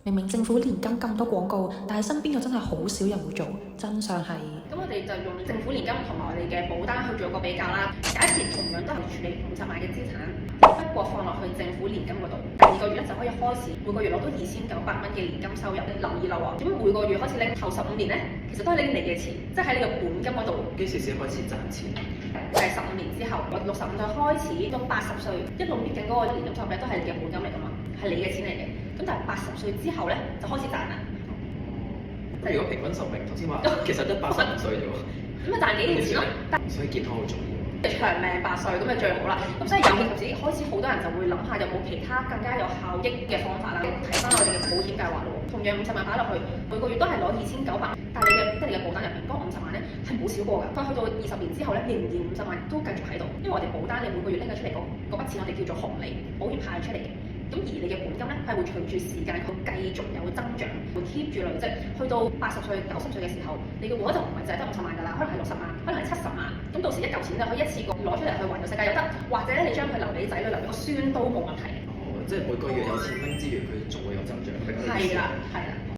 明明政府年金咁多廣告，但係身邊又真係好少人會做。真相係，咁我哋就用政府年金同埋我哋嘅保單去做個比較啦。假設同樣都係處理50萬嘅資產，不過放落去政府年金嗰度，2個月咧就可以開始每個月攞到2900蚊嘅年金收入。留意啦喎，咁每個月開始拎頭15年咧，其實都係拎你嘅錢，即係喺你個本金嗰度。幾時先開始賺錢？就係15年之後，我65歲開始到80歲，一路搣緊嗰個年金收入咧，都係你嘅本金嚟㗎嘛，係你嘅錢嚟嘅。咁但係80歲之後咧，就開始賺啦。咁如果平均壽命，頭先話其實得85歲啫喎，咁啊賺幾年錢咯？所以健康好重要。長命100歲咁就最好啦。咁所以有見及此，開始好多人就會諗下有冇其他更加有效益嘅方法啦。睇翻我哋嘅保險計劃咯，同樣50萬擺落去，每個月都係攞2900，但係你嘅保單入邊嗰50萬咧係冇少過㗎。佢去到20年之後咧，仍然50萬都繼續喺度，因為我哋保單你每個月拎咗出嚟嗰筆錢，我哋叫做紅利，保險派出嚟嘅。咁而你嘅本金咧，係會隨住時間佢繼續有增長，會 keep 住累積，去到80歲、90歲嘅時候，你嘅戶口就唔係淨係得50萬㗎啦，可能係60萬，可能係70萬。咁到時一嚿錢就可以一次過攞出嚟去環遊世界又得，或者咧你將佢留俾仔女、留俾個孫都冇問題。哦，即係每個月有錢拎之餘，佢仲會有增長。係啦，係啦。